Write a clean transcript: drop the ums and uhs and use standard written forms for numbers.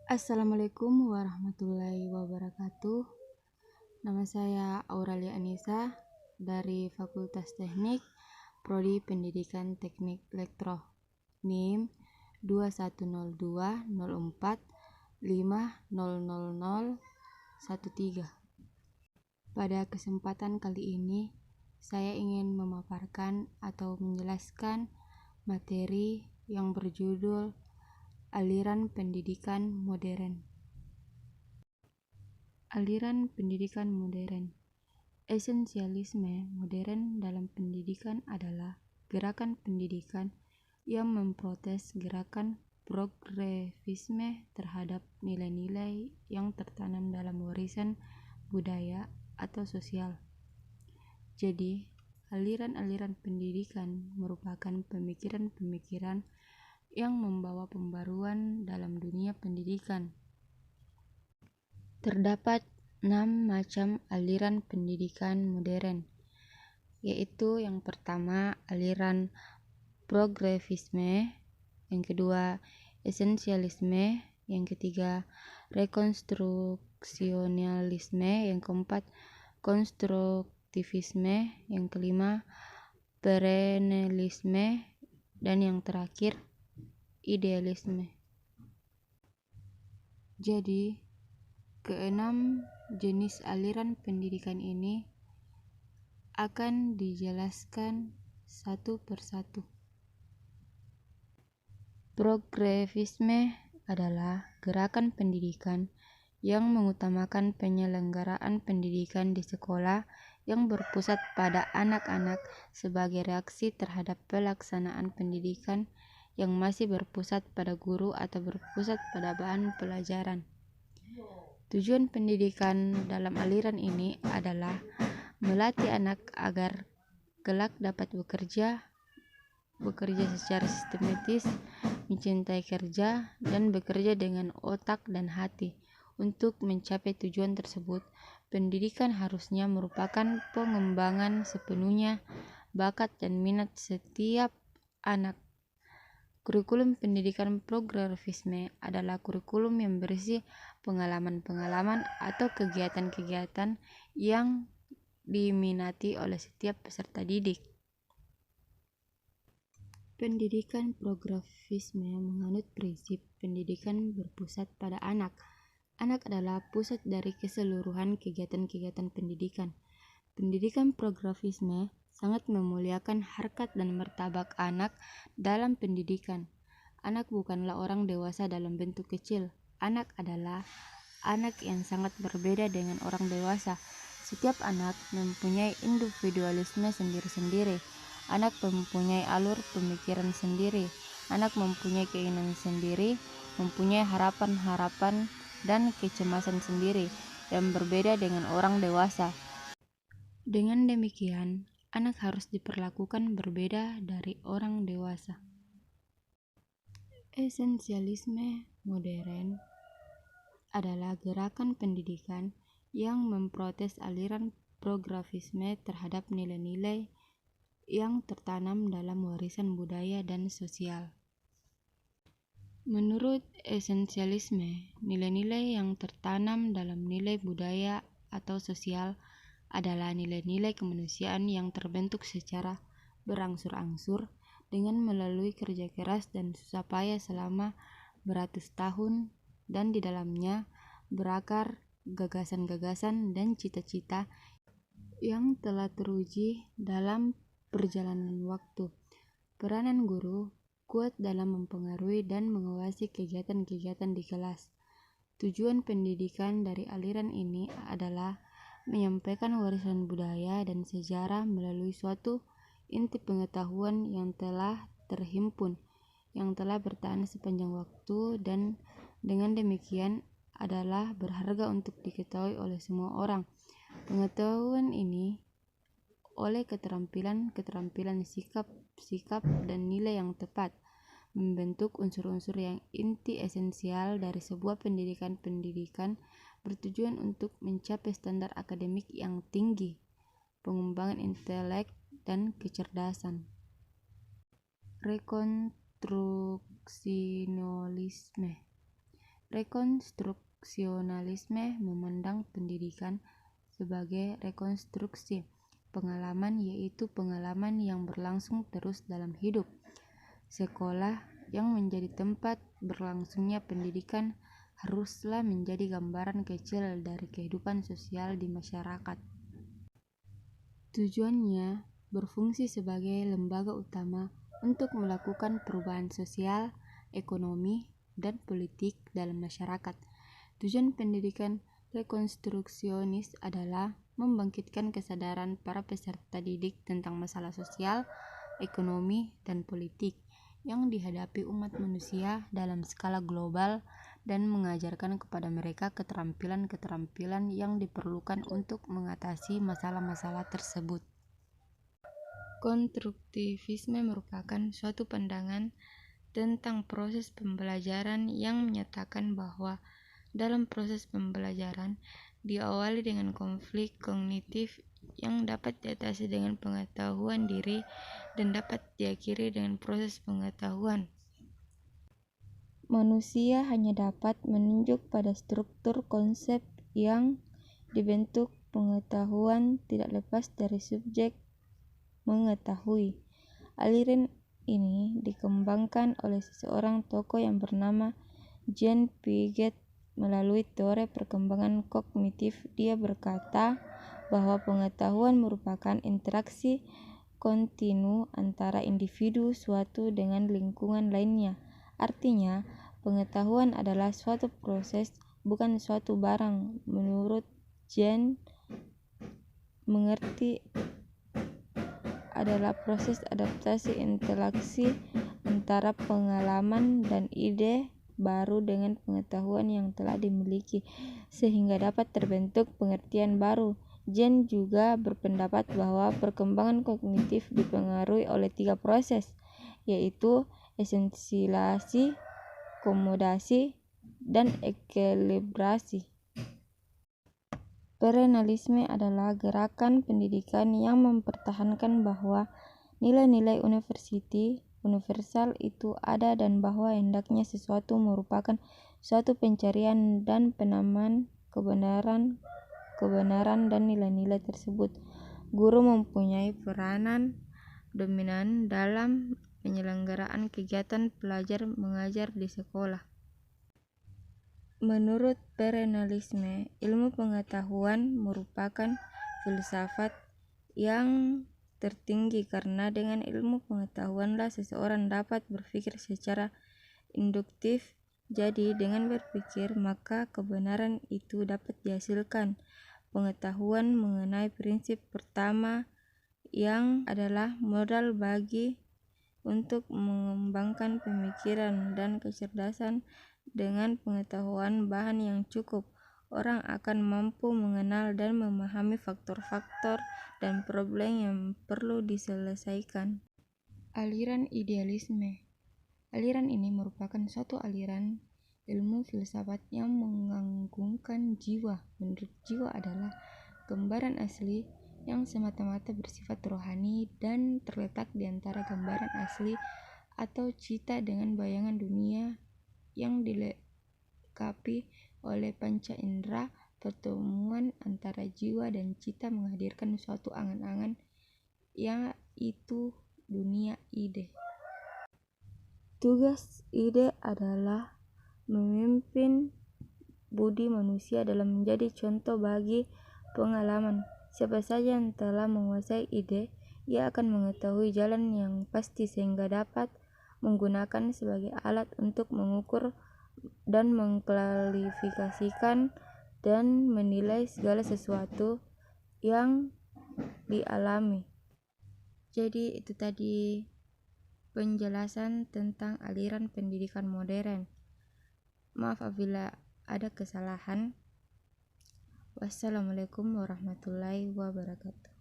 Assalamualaikum warahmatullahi wabarakatuh. Nama saya Aurelia Anissa dari Fakultas Teknik, Prodi Pendidikan Teknik Elektro, NIM 210204500013. Pada kesempatan kali ini, saya ingin memaparkan atau menjelaskan materi yang berjudul Aliran Pendidikan Modern. Aliran pendidikan modern. Esensialisme modern dalam pendidikan adalah gerakan pendidikan yang memprotes gerakan progresisme terhadap nilai-nilai yang tertanam dalam warisan budaya atau sosial. Jadi, aliran-aliran pendidikan merupakan pemikiran-pemikiran yang membawa pembaruan dalam dunia pendidikan. Terdapat 6 macam aliran pendidikan modern, yaitu yang pertama aliran progresisme, yang kedua esensialisme, yang ketiga rekonstruksionalisme, yang keempat konstruktivisme, yang kelima perennialisme, dan yang terakhir idealisme. Jadi, keenam jenis aliran pendidikan ini akan dijelaskan satu persatu. Progresisme adalah gerakan pendidikan yang mengutamakan penyelenggaraan pendidikan di sekolah yang berpusat pada anak-anak sebagai reaksi terhadap pelaksanaan pendidikan yang masih berpusat pada guru atau berpusat pada bahan pelajaran. Tujuan pendidikan dalam aliran ini adalah melatih anak agar kelak dapat bekerja secara sistematis, mencintai kerja, dan bekerja dengan otak dan hati. Untuk mencapai tujuan tersebut, pendidikan harusnya merupakan pengembangan sepenuhnya bakat dan minat setiap anak. Kurikulum pendidikan progresisme adalah kurikulum yang berisi pengalaman-pengalaman atau kegiatan-kegiatan yang diminati oleh setiap peserta didik. Pendidikan progresisme menganut prinsip pendidikan berpusat pada anak. Anak adalah pusat dari keseluruhan kegiatan-kegiatan pendidikan. Pendidikan progresisme sangat memuliakan harkat dan martabat anak dalam pendidikan. Anak bukanlah orang dewasa dalam bentuk kecil. Anak adalah anak yang sangat berbeda dengan orang dewasa. Setiap anak mempunyai individualisme sendiri-sendiri. Anak mempunyai alur pemikiran sendiri. Anak mempunyai keinginan sendiri, mempunyai harapan-harapan dan kecemasan sendiri yang berbeda dengan orang dewasa. Dengan demikian, anak harus diperlakukan berbeda dari orang dewasa. Esensialisme modern adalah gerakan pendidikan yang memprotes aliran progresisme terhadap nilai-nilai yang tertanam dalam warisan budaya dan sosial. Menurut esensialisme, nilai-nilai yang tertanam dalam nilai budaya atau sosial adalah nilai-nilai kemanusiaan yang terbentuk secara berangsur-angsur dengan melalui kerja keras dan susah payah selama beratus tahun, dan di dalamnya berakar gagasan-gagasan dan cita-cita yang telah teruji dalam perjalanan waktu. Peranan guru kuat dalam mempengaruhi dan mengawasi kegiatan-kegiatan di kelas. Tujuan pendidikan dari aliran ini adalah menyampaikan warisan budaya dan sejarah melalui suatu inti pengetahuan yang telah terhimpun, yang telah bertahan sepanjang waktu, dan dengan demikian adalah berharga untuk diketahui oleh semua orang. Pengetahuan ini oleh keterampilan sikap dan nilai yang tepat membentuk unsur-unsur yang inti esensial dari sebuah pendidikan bertujuan untuk mencapai standar akademik yang tinggi, pengembangan intelek dan kecerdasan. Rekonstruksionalisme. Rekonstruksionalisme memandang pendidikan sebagai rekonstruksi pengalaman, yaitu pengalaman yang berlangsung terus dalam hidup. Sekolah yang menjadi tempat berlangsungnya pendidikan haruslah menjadi gambaran kecil dari kehidupan sosial di masyarakat. Tujuannya berfungsi sebagai lembaga utama untuk melakukan perubahan sosial, ekonomi, dan politik dalam masyarakat. Tujuan pendidikan rekonstruksionis adalah membangkitkan kesadaran para peserta didik tentang masalah sosial, ekonomi, dan politik yang dihadapi umat manusia dalam skala global dan mengajarkan kepada mereka keterampilan-keterampilan yang diperlukan untuk mengatasi masalah-masalah tersebut. Konstruktivisme merupakan suatu pandangan tentang proses pembelajaran yang menyatakan bahwa dalam proses pembelajaran diawali dengan konflik kognitif yang dapat diatasi dengan pengetahuan diri dan dapat diakhiri dengan proses pengetahuan. Manusia hanya dapat menunjuk pada struktur konsep yang dibentuk pengetahuan tidak lepas dari subjek mengetahui. Aliran ini dikembangkan oleh seseorang tokoh yang bernama Jean Piaget melalui teori perkembangan kognitif. Dia berkata bahwa pengetahuan merupakan interaksi kontinu antara individu suatu dengan lingkungan lainnya. Artinya, pengetahuan adalah suatu proses, bukan suatu barang. Menurut Jean, mengerti adalah proses adaptasi interaksi antara pengalaman dan ide baru dengan pengetahuan yang telah dimiliki, sehingga dapat terbentuk pengertian baru. Jean juga berpendapat bahwa perkembangan kognitif dipengaruhi oleh 3 proses, yaitu esensiasi, komodasi, dan ekilibrasi. Perennialisme adalah gerakan pendidikan yang mempertahankan bahwa nilai-nilai universal itu ada dan bahwa hendaknya sesuatu merupakan suatu pencarian dan penamaan kebenaran dan nilai-nilai tersebut. Guru mempunyai peranan dominan dalam penyelenggaraan kegiatan belajar mengajar di sekolah. Menurut perennialisme, ilmu pengetahuan merupakan filsafat yang tertinggi karena dengan ilmu pengetahuanlah seseorang dapat berpikir secara induktif. Jadi dengan berpikir maka kebenaran itu dapat dihasilkan. Pengetahuan mengenai prinsip pertama yang adalah modal bagi untuk mengembangkan pemikiran dan kecerdasan. Dengan pengetahuan bahan yang cukup, orang akan mampu mengenal dan memahami faktor-faktor dan problem yang perlu diselesaikan. Aliran idealisme. Aliran ini merupakan suatu aliran ilmu filsafat yang mengagungkan jiwa. Menurut jiwa adalah gambaran asli yang semata-mata bersifat rohani dan terletak di antara gambaran asli atau cita dengan bayangan dunia yang dilengkapi oleh panca indera. Pertemuan antara jiwa dan cita menghadirkan suatu angan-angan, yaitu dunia ide. Tugas ide adalah memimpin budi manusia dalam menjadi contoh bagi pengalaman. Siapa saja yang telah menguasai ide, ia akan mengetahui jalan yang pasti sehingga dapat menggunakan sebagai alat untuk mengukur dan mengklasifikasikan dan menilai segala sesuatu yang dialami. Jadi itu tadi penjelasan tentang aliran pendidikan modern. Maaf apabila ada kesalahan. Wassalamualaikum warahmatullahi wabarakatuh.